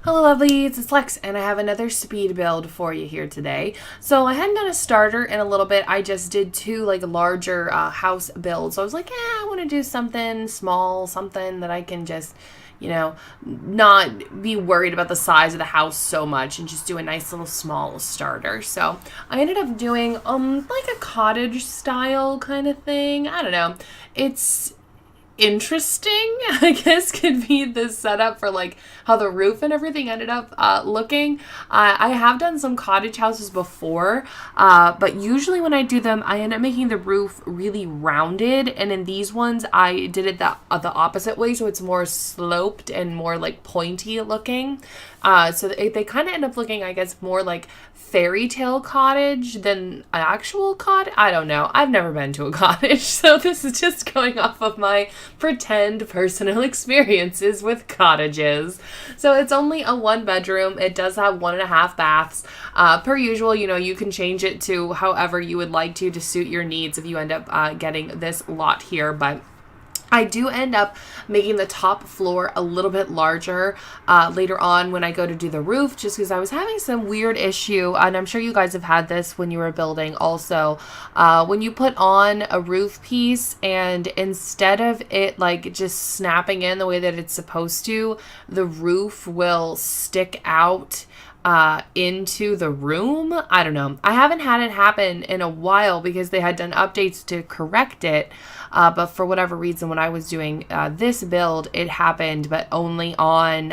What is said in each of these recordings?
Hello lovelies, it's Lex and I have another speed build for you here today. So I hadn't done a starter in a little bit. I just did two larger house builds. So I was like, I want to do something small, something that I can just, not be worried about the size of the house so much and just do a nice little small starter. So I ended up doing like a cottage style kind of thing. I don't know. It's interesting, I guess, could be the setup for like how the roof and everything ended up looking. I have done some cottage houses before, but usually when I do them, I end up making the roof really rounded, and in these ones, I did it the opposite way, so it's more sloped and more like pointy looking. So they kind of end up looking, I guess, more like fairy tale cottage than an actual cottage. I don't know. I've never been to a cottage, so this is just going off of my pretend personal experiences with cottages. So it's only a 1-bedroom. It does have 1.5 baths. Per usual, you can change it to however you would like to suit your needs if you end up getting this lot here, but I do end up making the top floor a little bit larger later on when I go to do the roof, just because I was having some weird issue, and I'm sure you guys have had this when you were building also. When you put on a roof piece and instead of it like just snapping in the way that it's supposed to, the roof will stick out into the room. I don't know. I haven't had it happen in a while because they had done updates to correct it. But for whatever reason, when I was doing this build, it happened, but only on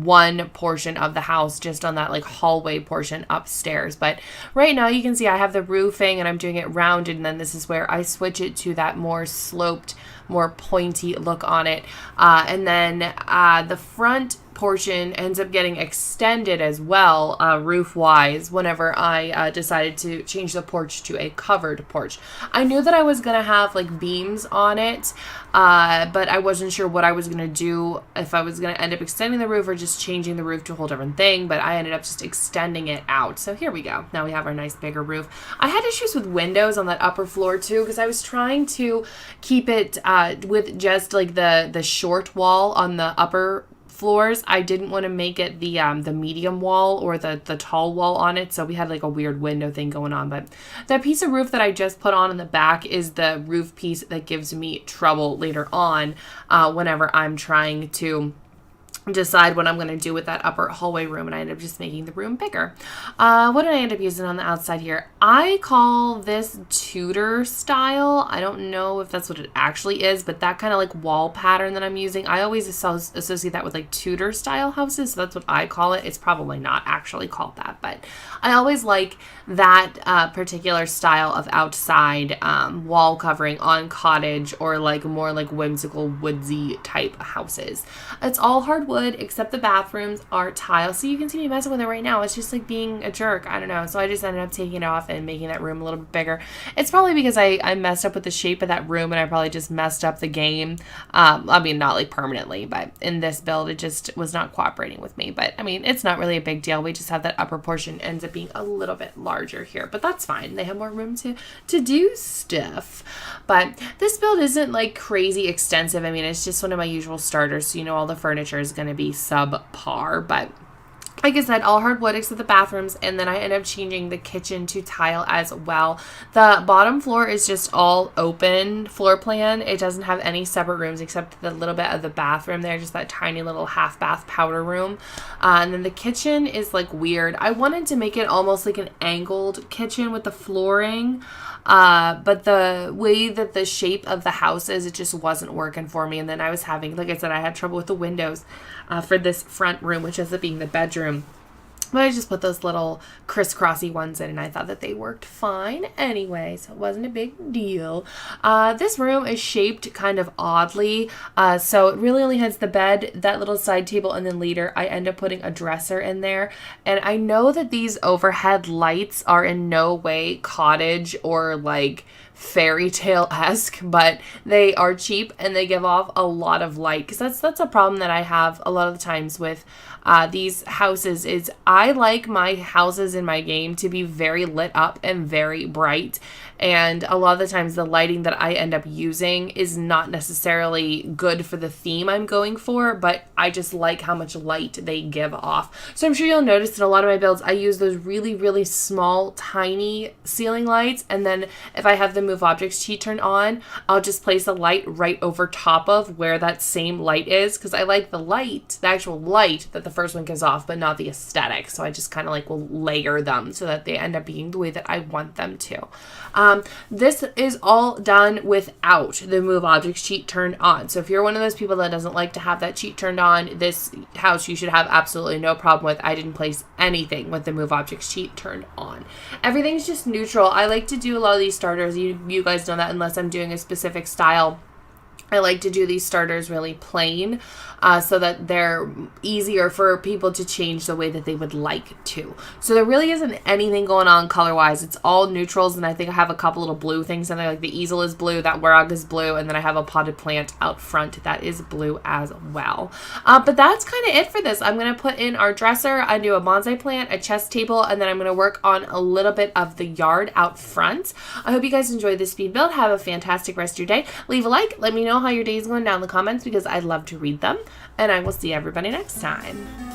one portion of the house, just on that like hallway portion upstairs. But right now you can see I have the roofing and I'm doing it rounded, and then this is where I switch it to that more sloped, more pointy look on it. And then the front portion ends up getting extended as well, roof wise, whenever I decided to change the porch to a covered porch. I knew that I was gonna have like beams on it, but I wasn't sure what I was gonna do, if I was gonna end up extending the roof or just changing the roof to a whole different thing, but I ended up just extending it out. So here we go. Now we have our nice bigger roof. I had issues with windows on that upper floor too, because I was trying to keep it with just like the short wall on the upper floors. I didn't want to make it the medium wall or the tall wall on it, so we had like a weird window thing going on. But that piece of roof that I just put on in the back is the roof piece that gives me trouble later on whenever I'm trying to decide what I'm going to do with that upper hallway room, and I ended up just making the room bigger. What did I end up using on the outside here? I call this Tudor style. I don't know if that's what it actually is, but that kind of like wall pattern that I'm using, I always associate that with like Tudor style houses, so that's what I call it. It's probably not actually called that, but I always like that particular style of outside wall covering on cottage or like more like whimsical woodsy type houses. It's all hardwood except the bathrooms are tile, so you can see me messing with it right now. It's just like being a jerk. I don't know. So I just ended up taking it off and making that room a little bit bigger. It's probably because I messed up with the shape of that room, and I probably just messed up the game. I mean, not like permanently, but in this build, it just was not cooperating with me. But I mean, it's not really a big deal. We just have that upper portion ends up being a little bit larger here, but that's fine. They have more room to do stuff. But this build isn't like crazy extensive. I mean, it's just one of my usual starters, so all the furniture is going to be subpar, but like I said, all hardwood except the bathrooms, and then I end up changing the kitchen to tile as well. The bottom floor is just all open floor plan. It doesn't have any separate rooms except the little bit of the bathroom there, just that tiny little half bath powder room. And then the kitchen is like weird. I wanted to make it almost like an angled kitchen with the flooring, but the way that the shape of the house is, it just wasn't working for me. And then I was having, like I said, I had trouble with the windows for this front room, which ends up being the bedroom. But I just put those little crisscrossy ones in, and I thought that they worked fine anyway, so it wasn't a big deal. This room is shaped kind of oddly, so it really only has the bed, that little side table, and then later I end up putting a dresser in there. And I know that these overhead lights are in no way cottage or like fairy tale-esque, but they are cheap and they give off a lot of light, because that's a problem that I have a lot of the times with these houses. Is I like my houses in my game to be very lit up and very bright, and a lot of the times the lighting that I end up using is not necessarily good for the theme I'm going for, but I just like how much light they give off. So I'm sure you'll notice in a lot of my builds I use those really, really small, tiny ceiling lights, and then if I have the Move Objects cheat turned on, I'll just place a light right over top of where that same light is, because I like the light, the actual light that the first one gives off, but not the aesthetic. So I just kind of like will layer them so that they end up being the way that I want them to. This is all done without the Move Objects cheat turned on. So if you're one of those people that doesn't like to have that cheat turned on, this house you should have absolutely no problem with. I didn't place anything with the Move Objects cheat turned on. Everything's just neutral. I like to do a lot of these starters. You guys know that unless I'm doing a specific style. I like to do these starters really plain so that they're easier for people to change the way that they would like to. So there really isn't anything going on color-wise. It's all neutrals, and I think I have a couple little blue things in there, like the easel is blue, that warog is blue, and then I have a potted plant out front that is blue as well. But that's kind of it for this. I'm going to put in our dresser, I do a bonsai plant, a chest table, and then I'm going to work on a little bit of the yard out front. I hope you guys enjoyed this speed build. Have a fantastic rest of your day. Leave a like. Let me know how your day is going down in the comments, because I'd love to read them. And I will see everybody next time.